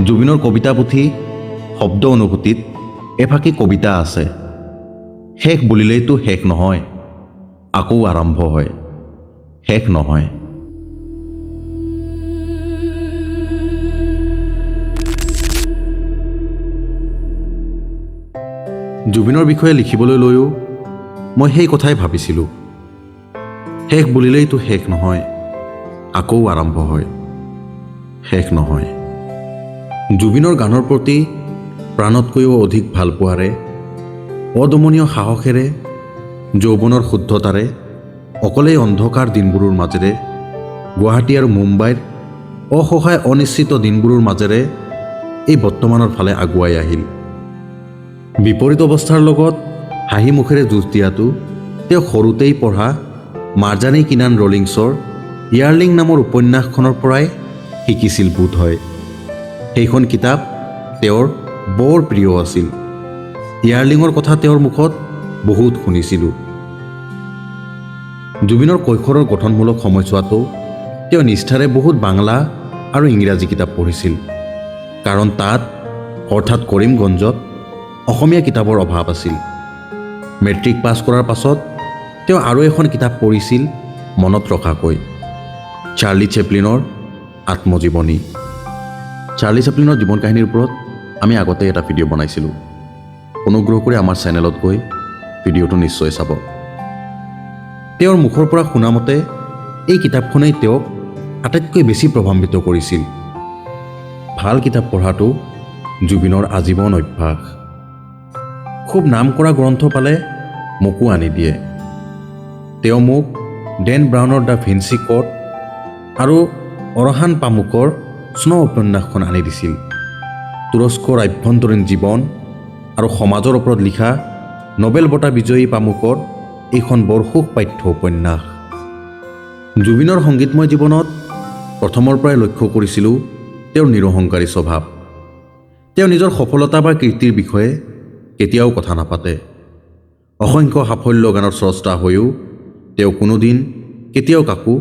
জুবিনৰ কবিতা পুথি শব্দ অনুভূতিত এফাকি কবিতা আছে, শেষ বুলিলেইতো শেষ নহয়, আকৌ আৰম্ভ হয়, শেষ নহয়। জুবিনৰ বিষয়ে লিখিবলৈ লৈও মই সেই কথাই ভাবিছিলোঁ, শেষ বুলিলেইতো শেষ নহয়, আকৌ আৰম্ভ হয়, শেষ নহয়। জুবিনৰ গানৰ প্ৰতি প্ৰাণতকৈও অধিক ভালপোৱাৰে, অদমনীয় সাহসেৰে, যৌৱনৰ শুদ্ধতাৰে অকলেই অন্ধকাৰ দিনবোৰৰ মাজেৰে, গুৱাহাটী আৰু মুম্বাইৰ অসহায় অনিশ্চিত দিনবোৰৰ মাজেৰে এই বৰ্তমানৰ ফালে আগুৱাই আহিল। বিপৰীত অৱস্থাৰ লগত হাঁহি মুখেৰে যুঁজ দিয়াটো তেওঁ সৰুতেই পঢ়া মাৰ্জানী কিনান ৰলিংছৰ ইয়াৰলিং নামৰ উপন্যাসখনৰ পৰাই শিকিছিল বোধ হয়। সেইখন কিতাপ তেওঁৰ বৰ প্ৰিয় আছিল। ইয়াৰলিঙৰ কথা তেওঁৰ মুখত বহুত শুনিছিলোঁ। জুবিনৰ কৈশোৰৰ গঠনমূলক সময়ছোৱাতো তেওঁ নিষ্ঠাৰে বহুত বাংলা আৰু ইংৰাজী কিতাপ পঢ়িছিল, কাৰণ তাত অৰ্থাৎ কৰিমগঞ্জত অসমীয়া কিতাপৰ অভাৱ আছিল। মেট্ৰিক পাছ কৰাৰ পাছত তেওঁ আৰু এখন কিতাপ পঢ়িছিল মনত ৰখাকৈ, চাৰ্লি চেপলিনৰ আত্মজীৱনী। চাৰ্লি চেপলিনৰ জীৱন কাহিনীৰ ওপৰত আমি আগতে এটা ভিডিঅ' বনাইছিলোঁ, অনুগ্ৰহ কৰি আমাৰ চেনেলত গৈ ভিডিঅ'টো নিশ্চয় চাব। তেওঁৰ মুখৰ পৰা শুনা মতে এই কিতাপখনেই তেওঁক আটাইতকৈ বেছি প্ৰভাৱিত কৰিছিল। ভাল কিতাপ পঢ়াটো জুবিনৰ আজীৱন অভ্যাস। খুব নাম কৰা গ্ৰন্থ পালে মোকো আনি দিয়ে। তেওঁ মোক ডেন ব্ৰাউনৰ দ্য ভিঞ্চি কোড আৰু অৰহান পামুকৰ স্ন' উপন্যাসখন আনি দিছিল। তুৰস্কৰ আভ্যন্তৰীণ জীৱন আৰু সমাজৰ ওপৰত লিখা নবেল বঁটা বিজয়ী পামুকৰ এইখন বৰ সুখপাঠ্য উপন্যাস। জুবিনৰ সংগীতময় জীৱনত প্ৰথমৰ পৰাই লক্ষ্য কৰিছিলোঁ তেওঁৰ নিৰহংকাৰী স্বভাৱ। তেওঁ নিজৰ সফলতা বা কীৰ্তিৰ বিষয়ে কেতিয়াও কথা নাপাতে। অসংখ্য সাফল্য গানৰ স্ৰষ্টা হৈও তেওঁ কোনোদিন কেতিয়াও কাকো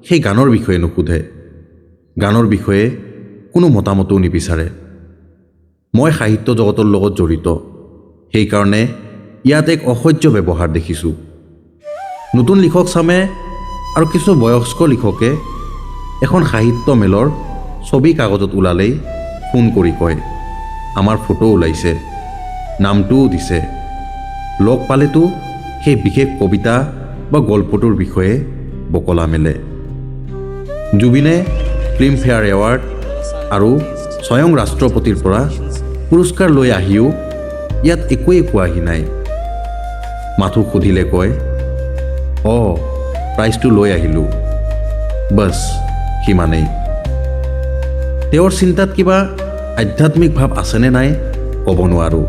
সেই গানৰ বিষয়ে নুসুধে, গানৰ বিষয়ে কোনো মতামতো নিবিচাৰে। মই সাহিত্য জগতৰ লগত জড়িত, সেইকাৰণে ইয়াত এক অসহ্য ব্যৱহাৰ দেখিছোঁ। নতুন লিখক চামে আৰু কিছু বয়স্ক লিখকে এখন সাহিত্য মেলৰ ছবি কাগজত ওলালেই ফোন কৰি কয়, আমাৰ ফটো ওলাইছে, নামটোও দিছে, লগ পালেতো সেই বিশেষ কবিতা বা গল্পটোৰ বিষয়ে বকলা মেলে। জুবিনে ফিল্মফেয়াৰ এৱাৰ্ড আৰু স্বয়ং ৰাষ্ট্ৰপতিৰ পৰা পুৰস্কাৰ লৈ আহিও ইয়াত একোৱেই কোৱাহি নাই। মাথো সুধিলে কয়, প্ৰাইজটো লৈ আহিলোঁ, বছ সিমানেই। তেওঁৰ চিন্তাত কিবা আধ্যাত্মিক ভাৱ আছেনে নাই ক'ব নোৱাৰোঁ।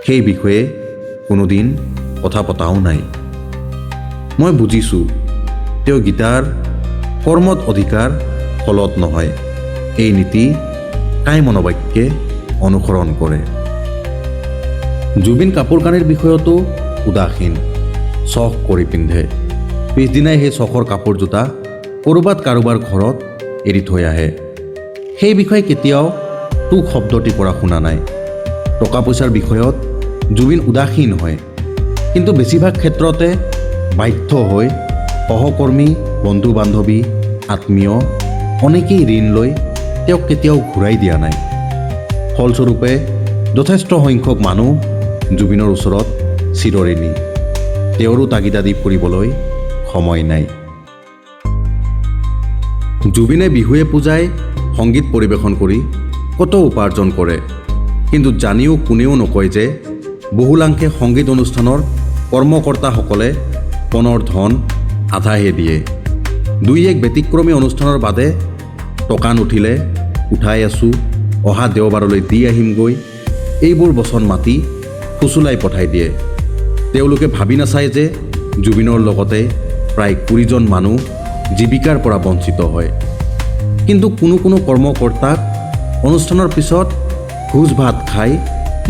সেই বিষয়ে কোনোদিন কথা পতাও নাই। মই বুজিছোঁ তেওঁ গীতাৰ কৰ্মত অধিকাৰ ফলত নহয়, এই নীতি কাই মনোবাক্যে অনুসৰণ কৰে। জুবিন কাপোৰ কানিৰ বিষয়তো উদাসীন, চখ কৰি পিন্ধে। পিছদিনাই সেই চখৰ কাপোৰ জোতা ক'ৰবাত কাৰোবাৰ ঘৰত এৰি থৈ আহে। সেই বিষয়ে কেতিয়াও তোক শব্দটি পৰা শুনা নাই। টকা পইচাৰ বিষয়ত জুবিন উদাসীন হয়, কিন্তু বেছিভাগ ক্ষেত্ৰতে বাধ্য হৈ সহকৰ্মী, বন্ধু বান্ধৱী, আত্মীয় অনেকেই ঋণ লৈ তেওঁক কেতিয়াও ঘূৰাই দিয়া নাই। ফলস্বৰূপে যথেষ্ট সংখ্যক মানুহ জুবিনৰ ওচৰত চিৰঋণী। তেওঁৰো তাগিদা দি ফুৰিবলৈ সময় নাই। জুবিনে বিহুৱে পূজাই সংগীত পৰিৱেশন কৰি কত উপাৰ্জন কৰে, কিন্তু জানিও কোনেও নকয় যে বহুলাংশে সংগীত অনুষ্ঠানৰ কৰ্মকৰ্তাসকলে পণৰ ধন আধাহে দিয়ে। দুই এক ব্যতিক্ৰমী অনুষ্ঠানৰ বাদে টকা নুঠিলে উঠাই আছোঁ, অহা দেওবাৰলৈ দি আহিমগৈ, এইবোৰ বচন মাতি ফুচুলাই পঠাই দিয়ে। তেওঁলোকে ভাবি নাচায় যে জুবিনৰ লগতে প্ৰায় 20জন মানুহ জীৱিকাৰ পৰা বঞ্চিত হয়। কিন্তু কোনো কোনো কৰ্মকৰ্তাক অনুষ্ঠানৰ পিছত ভোজ ভাত খাই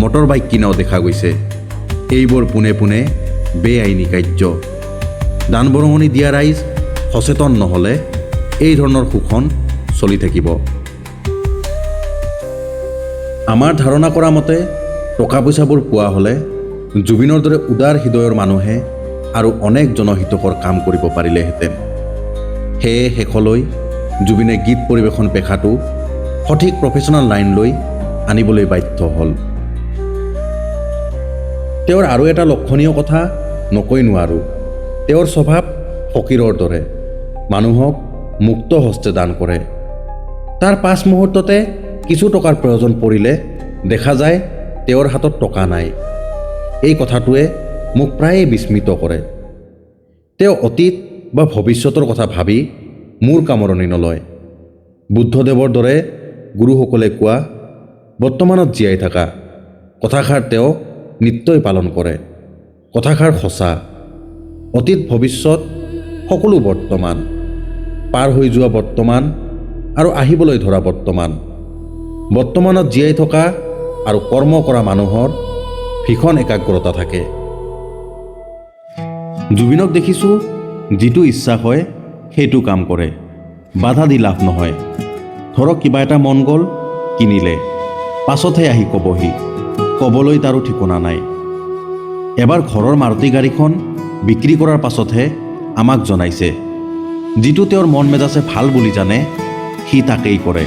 মটৰ বাইক কিনাও দেখা গৈছে। এইবোৰ পোনে পোনে বেআইনী কাৰ্য। দান বৰঙণি দিয়া ৰাইজ সচেতন নহ'লে এই ধৰণৰ শোষণ চলি থাকিব। আমাৰ ধাৰণা কৰা মতে টকা পইচাবোৰ পোৱা হ'লে জুবিনৰ দৰে উদাৰ হৃদয়ৰ মানুহে আৰু অনেক জনহিতকৰ কাম কৰিব পাৰিলেহেঁতেন। সেয়ে শেষলৈ জুবিনে গীত পৰিৱেশন পেশাটো সঠিক প্ৰফেশ্যনেল লাইন লৈ আনিবলৈ বাধ্য হ'ল। তেওঁৰ আৰু এটা লক্ষণীয় কথা নকৈ নোৱাৰোঁ। তেওঁৰ স্বভাৱ ফকীৰৰ দৰে, মানুহক মুক্ত হস্তে দান কৰে। তাৰ পাছ মুহূৰ্ততে কিছু টকাৰ প্ৰয়োজন পৰিলে দেখা যায় তেওঁৰ হাতত টকা নাই। এই কথাটোৱে মোক প্ৰায়ে বিস্মিত কৰে। তেওঁ অতীত বা ভৱিষ্যতৰ কথা ভাবি মোৰ কামৰণি নলয়। বুদ্ধদেৱৰ দৰে গুৰুসকলে কোৱা বৰ্তমানত জীয়াই থকা কথাষাৰ তেওঁ নিত্যই পালন কৰে। কথাষাৰ সঁচা। অতীত ভৱিষ্যত সকলো বৰ্তমান, পাৰ হৈ যোৱা বৰ্তমান আৰু আহিবলৈ ধৰা বৰ্তমান। বৰ্তমানত জীয়াই থকা আৰু কৰ্ম কৰা মানুহৰ ভীষণ একাগ্ৰতা থাকে। জুবিনক দেখিছোঁ যিটো ইচ্ছা হয় সেইটো কাম কৰে, বাধা দি লাভ নহয়। ধৰক কিবা এটা মন গ'ল, কিনিলে, পাছতহে আহি ক'বহি, ক'বলৈ তাৰো ঠিকনা নাই। এবাৰ ঘৰৰ মাৰুতি গাড়ীখন বিক্ৰী কৰাৰ পাছতহে আমাক জনাইছে যিটো তেওঁৰ মন মেজাজে ভাল বুলি জানে সি তাকেই কৰে।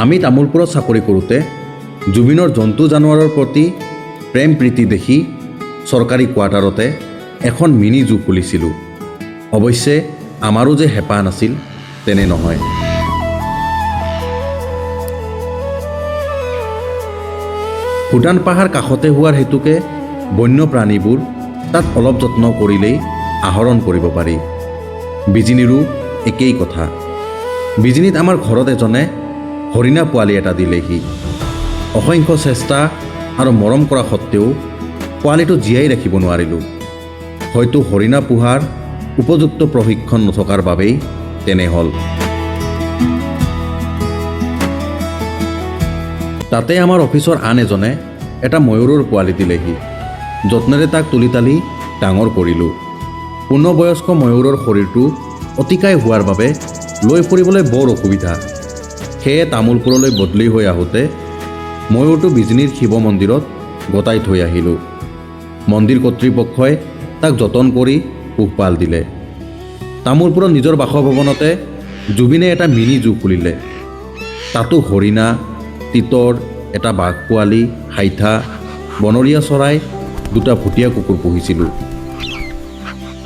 আমি তামোলপুৰত চাকৰি কৰোঁতে জুবিনৰ জন্তু জানোৱাৰৰ প্ৰতি প্ৰেম প্ৰীতি দেখি চৰকাৰী কোৱাৰ্টাৰতে এখন মিনি জু খুলিছিলোঁ। অৱশ্যে আমাৰো যে হেঁপাহ নাছিল তেনে নহয়। ভূটান পাহাৰ কাষতে হোৱাৰ হেতুকে বন্যপ্ৰাণীবোৰ তাত অলপ যত্ন কৰিলেই আহৰণ কৰিব পাৰি। বিজিনীৰো একেই কথা। বিজিনীত আমাৰ ঘৰত এজনে হৰিণা পোৱালি এটা দিলেহি। অসংখ্য চেষ্টা আৰু মৰম কৰা সত্ত্বেও পোৱালিটো জীয়াই ৰাখিব নোৱাৰিলোঁ। হয়তো হৰিণা পোহাৰ উপযুক্ত প্ৰশিক্ষণ নথকাৰ বাবেই তেনে হ'ল। তাতে আমাৰ অফিচৰ আন এজনে এটা ময়ূৰৰ পোৱালি দিলেহি। যত্নেৰে তাক তুলি তালি ডাঙৰ কৰিলোঁ। পূৰ্ণবয়স্ক ময়ূৰৰ শৰীৰটো অতিকায় হোৱাৰ বাবে লৈ ফুৰিবলৈ বৰ অসুবিধা। সেয়ে তামোলপুৰলৈ বদলি হৈ আহোঁতে ময়ূৰটো বিজিনীৰ শিৱ মন্দিৰত গতাই থৈ আহিলোঁ। মন্দিৰ কৰ্তৃপক্ষই তাক যতন কৰি পোহপাল দিলে। তামোলপুৰত নিজৰ বাসভৱনতে জুবিনে এটা মিনি জু খুলিলে। তাতো হৰিণা, তিতৰ, এটা বাঘ পোৱালি, হাইঠা, বনৰীয়া চৰাই, দুটা ভুটীয়া কুকুৰ পুহিছিলোঁ।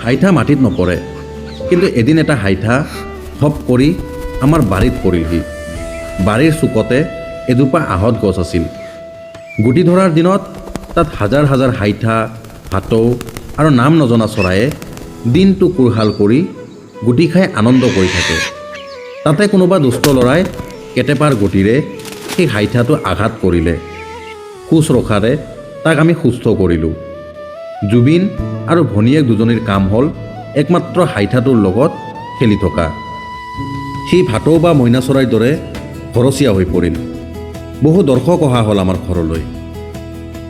হাইঠা মাটিত নপৰে, কিন্তু এদিন এটা হাইঠা হপ কৰি আমাৰ বাৰীত পৰিলহি। বাৰীৰ চুকতে এজোপা আহঁত গছ আছিল। গুটি ধৰাৰ দিনত তাত হাজাৰ হাজাৰ হাইঠা, ভাটৌ আৰু নাম নজনা চৰায়ে দিনটো কোৰহাল কৰি গুটি খাই আনন্দ কৰি থাকে। তাতে কোনোবা দুষ্ট ল'ৰাই কেটেপাৰ গুটিৰে সেই হাইঠাটো আঘাত কৰিলে। শুশ্ৰূষাৰে তাক আমি সুস্থ কৰিলোঁ। জুবিন আৰু ভনীয়েক দুজনীৰ কাম হ'ল একমাত্ৰ হাইঠাটোৰ লগত খেলি থকা। সি ভাটৌ বা মইনা চৰাইৰ দৰে ঘৰচীয়া হৈ পৰিল। বহু দৰ্শক অহা হ'ল আমাৰ ঘৰলৈ।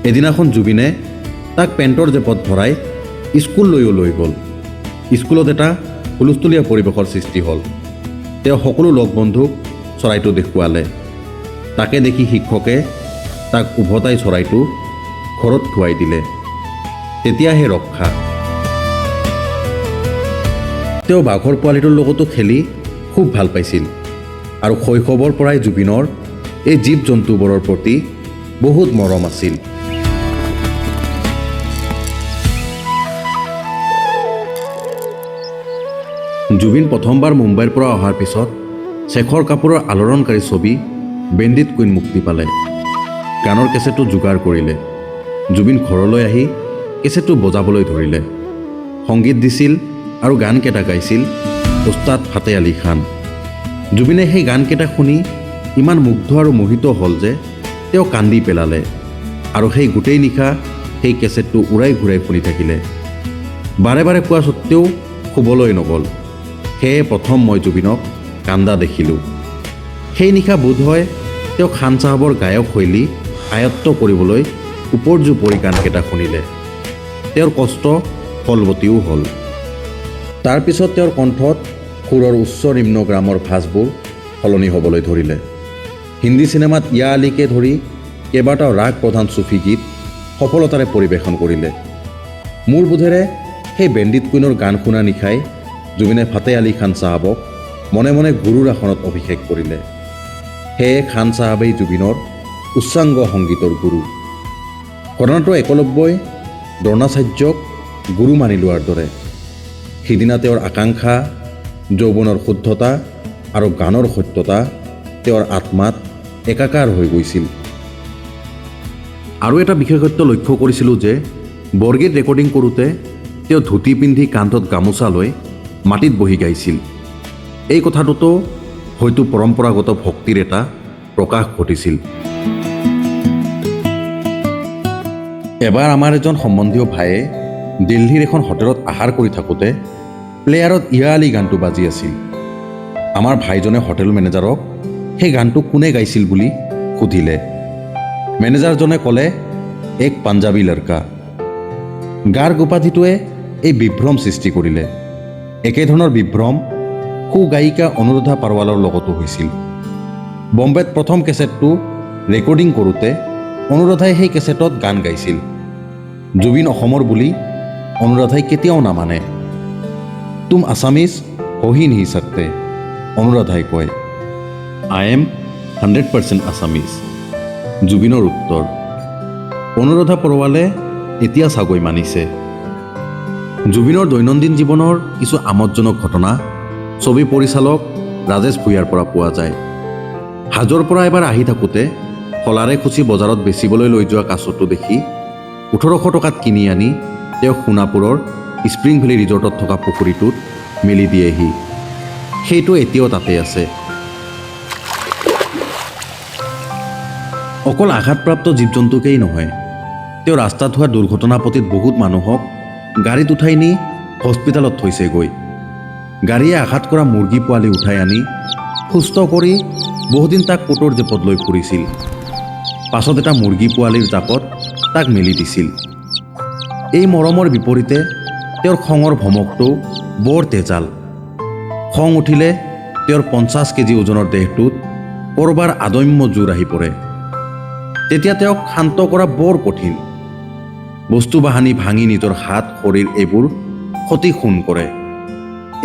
এদিনাখন জুবিনে তাক পেণ্টৰ জেপত ভৰাই স্কুললৈও লৈ গ'ল। স্কুলত এটা হুলস্থুলীয়া পৰিৱেশৰ সৃষ্টি হ'ল। তেওঁ সকলো লগ বন্ধুক চৰাইটো দেখুৱালে। তাকে দেখি শিক্ষকে তাক উভতাই চৰাইটো ঘৰত থোৱাই দিলে। তেতিয়াহে ৰক্ষা। তেওঁ বাঘৰ পোৱালিটোৰ লগতো খেলি খুব ভাল পাইছিল আৰু শৈশৱৰ পৰাই জুবিনৰ এই জীৱ জন্তুবোৰৰ প্ৰতি বহুত মৰম আছিল। জুবিন প্ৰথমবাৰ মুম্বাইৰ পৰা অহাৰ পিছত শেখৰ কাপুৰৰ আলোড়নকাৰী ছবি বেণ্ডিত কুইন মুক্তি পালে। গানৰ কেছেটটো যোগাৰ কৰিলে। জুবিন ঘৰলৈ আহি কেছেটটো বজাবলৈ ধৰিলে। সংগীত দিছিল আৰু গানকেইটা গাইছিল উস্তাদ ফাতে আলী খান। জুবিনে সেই গানকেইটা শুনি ইমান মুগ্ধ আৰু মোহিত হ'ল যে তেওঁ কান্দি পেলালে আৰু সেই গোটেই নিশা সেই কেছেটটো উৰাই ঘূৰাই শুনি থাকিলে। বাৰে বাৰে কোৱা সত্ত্বেও শুবলৈ নগ'ল। সেয়ে প্ৰথম মই জুবিনক কান্দা দেখিলোঁ। সেই নিশা বোধহয় তেওঁ খান চাহাবৰ গায়ক শৈলী আয়ত্ব কৰিবলৈ উপৰ্যুপৰি গানকেইটা শুনিলে। তেওঁৰ কষ্ট ফলৱতীও হ'ল। তাৰপিছত তেওঁৰ কণ্ঠত সুৰৰ উচ্চ নিম্ন গ্ৰামৰ ভাঁজবোৰ সলনি হ'বলৈ ধৰিলে। হিন্দী চিনেমাত ইয়া আলীকে ধৰি কেইবাটাও ৰাগ প্ৰধান চুফী গীত সফলতাৰে পৰিৱেশন কৰিলে। মোৰ বোধেৰে সেই বেণ্ডিট কুইনৰ গান শুনা নিশাই জুবিনে ফাতে আলী খান চাহাবক মনে মনে গুৰুৰ আসনত অভিষেক কৰিলে। সেয়ে খান চাহাবেই জুবিনৰ উচ্চাংগ সংগীতৰ গুৰু। ঘটনাটো একলব্যই দ্ৰোণাচাৰ্যক গুৰু মানি লোৱাৰ দৰে। সিদিনা তেওঁৰ আকাংক্ষা, যৌৱনৰ শুদ্ধতা আৰু গানৰ সত্যতা তেওঁৰ আত্মাত একাকাৰ হৈ গৈছিল। আৰু এটা বিশেষত্ব লক্ষ্য কৰিছিলোঁ যে বৰগীত ৰেকৰ্ডিং কৰোঁতে তেওঁ ধুতি পিন্ধি কান্ধত গামোচা লৈ মাটিত বহি গাইছিল। এই কথাটোতো হয়তো পৰম্পৰাগত ভক্তিৰ এটা প্ৰকাশ ঘটিছিল। এবাৰ আমাৰ এজন সম্বন্ধীয় ভায়ে দিল্লীৰ এখন হোটেলত আহাৰ কৰি থাকোঁতে প্লেয়াৰত ইয়া আলী গানটো বাজি আছিল। আমাৰ ভাইজনে হোটেল মেনেজাৰক সেই গানটো কোনে গাইছিল বুলি সুধিলে। মেনেজাৰজনে ক'লে, এক পাঞ্জাবী লড়কা। গাৰ্গ উপাধিটোৱে এই বিভ্ৰম সৃষ্টি কৰিলে। একেধৰণৰ বিভ্ৰম সুগায়িকা অনুৰাধা পাৰৱালৰ লগতো হৈছিল। বম্বেত প্ৰথম কেছেটটো ৰেকৰ্ডিং কৰোঁতে অনুৰাধাই সেই কেছেটত গান গাইছিল। জুবিন অসমৰ বুলি অনুৰাধাই কেতিয়াও নামানে। তুম আছামিজ হৈ নাহি সকতে, অনুৰাধাই কয়। আই এম 100% আছামিজ, জুবিনৰ উত্তৰ। অনুৰাধা পৰৱালে এতিয়া চাগৈ মানিছে। জুবিনৰ দৈনন্দিন জীৱনৰ কিছু আমোদজনক ঘটনা ছবি পৰিচালক ৰাজেশ ভূঞাৰ পৰা পোৱা যায়। হাজোৰ পৰা এবাৰ আহি থাকোঁতে শলাৰে খুচি বজাৰত বেচিবলৈ লৈ যোৱা কাছটো দেখি 1800 টকাত কিনি আনি তেওঁ সোণাপুৰৰ স্প্ৰিং ভেলী ৰিজৰ্টত থকা পুখুৰীটোত মেলি দিয়েহি। সেইটো এতিয়াও তাতে আছে। অকল আঘাতপ্ৰাপ্ত জীৱ জন্তুকেই নহয়, তেওঁ ৰাস্তাত হোৱা দুৰ্ঘটনাপতিত বহুত মানুহক গাড়ীত উঠাই নি হস্পিটেলত থৈছেগৈ। গাড়ীয়ে আঘাত কৰা মুৰ্গী পোৱালি উঠাই আনি সুস্থ কৰি বহুদিন তাক কোটৰ জেপত লৈ ফুৰিছিল। পাছত এটা মুৰ্গী পোৱালিৰ জাপত তাক মেলি দিছিল। এই মৰমৰ বিপৰীতে তেওঁৰ খঙৰ ভমকটো বৰ তেজাল। খং উঠিলে তেওঁৰ 50 কেজি ওজনৰ দেহটোত কৰবাৰ আদম্য জোৰ আহি পৰে। তেতিয়া তেওঁক শান্ত কৰা বৰ কঠিন। বস্তু বাহানি ভাঙি নিজৰ হাত শৰীৰ এইবোৰ ক্ষতি সোণ কৰে।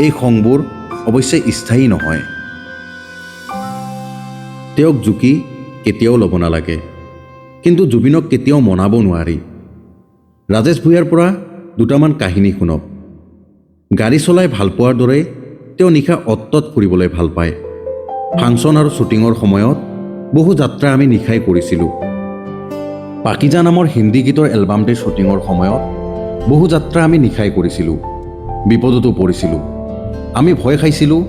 এই খংবোৰ অৱশ্যে স্থায়ী নহয়। তেওঁক জুকি কেতিয়াও ল'ব নালাগে, কিন্তু জুবিনক কেতিয়াও মনাব নোৱাৰি। ৰাজেশ ভূঞাৰ পৰা দুটামান কাহিনী শুনক। গাড়ী চলাই ভাল পোৱাৰ দৰে তেওঁ নিশা অত্তত ফুৰিবলৈ ভাল পায়। ফাংচন আৰু শ্বুটিঙৰ সময়ত বহু যাত্ৰা আমি নিশাই কৰিছিলোঁ। পাকিজা নামৰ হিন্দী গীতৰ এলবামটিৰ শ্বুটিঙৰ সময়ত বহু যাত্ৰা আমি নিশাই কৰিছিলোঁ। বিপদতো পৰিছিলোঁ। আমি ভয় খাইছিলোঁ,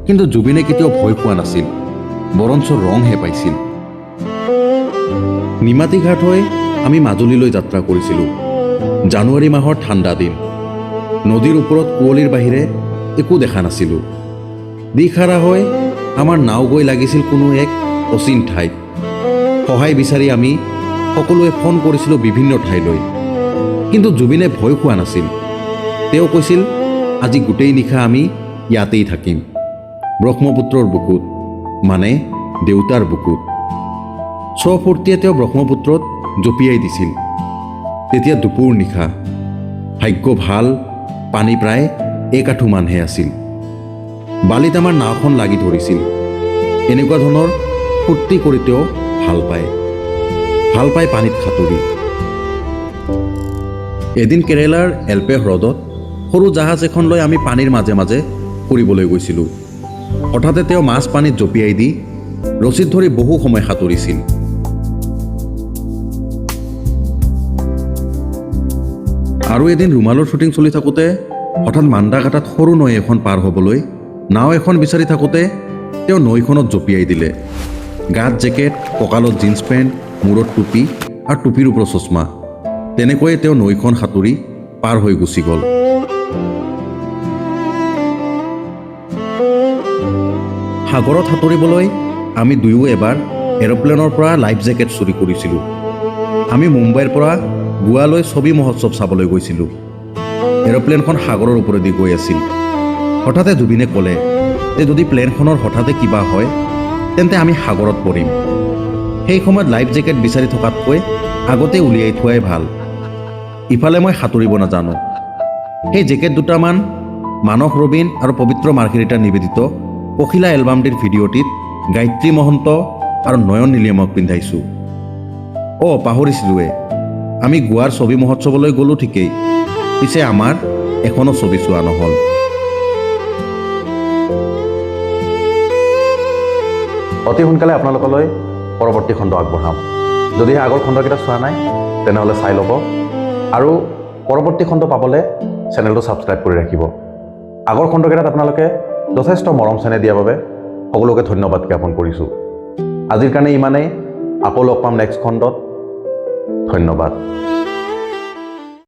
কিন্তু জুবিনে কেতিয়াও ভয় খোৱা নাছিল, বৰঞ্চ ৰংহে পাইছিল। নিমাতী ঘাট হৈ আমি মাজুলীলৈ যাত্ৰা কৰিছিলোঁ। জানুৱাৰী মাহৰ ঠাণ্ডা দিন। নদীৰ ওপৰত কুঁৱলীৰ বাহিৰে একো দেখা নাছিলোঁ। দিশহাৰা হৈ আমাৰ নাও গৈ লাগিছিল কোনো এক অচিন ঠাইত। সহায় বিচাৰি আমি সকলোৱে ফোন কৰিছিলোঁ বিভিন্ন ঠাইলৈ, কিন্তু জুবিনে ভয় খোৱা নাছিল। তেওঁ কৈছিল, আজি গোটেই নিশা আমি ইয়াতেই থাকিম, ব্ৰহ্মপুত্ৰৰ বুকুত, মানে দেউতাৰ বুকুত। স্বফূৰ্তিয়ে তেওঁ ব্ৰহ্মপুত্ৰত জঁপিয়াই দিছিল। তেতিয়া দুপৰ নিশা। ভাগ্য ভাল, পানী প্ৰায় একাঠুমানহে আছিল। বালিত আমাৰ নাওখন লাগি ধৰিছিল। এনেকুৱা ধৰণৰ ফূৰ্তি কৰি তেওঁ ভাল পায় পানীত সাঁতুৰি। এদিন কেৰেলাৰ এলপে হ্ৰদত সৰু জাহাজ এখন লৈ আমি পানীৰ মাজে মাজে ফুৰিবলৈ গৈছিলোঁ। হঠাতে তেওঁ মাছ পানীত জঁপিয়াই দি ৰছীত ধৰি বহু সময় সাঁতুৰিছিল। আৰু এদিন ৰুমালৰ শ্বুটিং চলি থাকোঁতে হঠাৎ মান্দাঘাটাত সৰু নৈ এখন পাৰ হ'বলৈ নাও এখন বিচাৰি থাকোঁতে তেওঁ নৈখনত জঁপিয়াই দিলে। গাত জেকেট, কঁকালত জিন্স পেণ্ট, মূৰত টুপি আৰু টুপিৰ ওপৰত চশমা। তেনেকৈয়ে তেওঁ নৈখন সাঁতুৰি পাৰ হৈ গুচি গ'ল। সাগৰত সাঁতুৰিবলৈ আমি দুয়ো এবাৰ এৰোপ্লেনৰ পৰা লাইফ জেকেট চুৰি কৰিছিলোঁ। আমি মুম্বাইৰ পৰা গোৱালৈ ছবি মহোৎসৱ চাবলৈ গৈছিলোঁ। এৰোপ্লেনখন সাগৰৰ ওপৰেদি গৈ আছিল। হঠাতে জুবিনে ক'লে যে যদি প্লেনখনৰ হঠাতে কিবা হয় তেন্তে আমি সাগৰত পৰিম। সেই সময়ত লাইফ জেকেট বিচাৰি থকাতকৈ আগতে উলিয়াই থোৱাই ভাল। ইফালে মই সাঁতুৰিব নাজানো। সেই জেকেট দুটামান মানস ৰবীন আৰু পবিত্ৰ মাৰ্ঘেৰিটা নিবেদিত পখিলা এলবামটিৰ ভিডিঅ'টিত গায়ত্ৰী মহন্ত আৰু নয়ন নীলিমাক পিন্ধাইছোঁ। পাহৰিছিলোঁৱে, আমি গোৱাৰ ছবি মহোৎসৱলৈ গ'লোঁ ঠিকেই, পিছে আমাৰ এখনো ছবি চোৱা নহ'ল। অতি সোনকালে আপোনালোকলৈ পৰৱৰ্তী খণ্ড আগবঢ়াম। যদিহে আগৰ খণ্ডকেইটা চোৱা নাই তেনেহ'লে চাই ল'ব আৰু পৰৱৰ্তী খণ্ড পাবলৈ চেনেলটো ছাবস্ক্ৰাইব কৰি ৰাখিব। আগৰ খণ্ডকেইটাত আপোনালোকে যথেষ্ট মৰম চেনেহ দিয়াৰ বাবে সকলোকে ধন্যবাদ জ্ঞাপন কৰিছোঁ। আজিৰ কাৰণে ইমানেই, আকৌ লগ পাম নেক্সট খণ্ডত। ধন্যবাদ।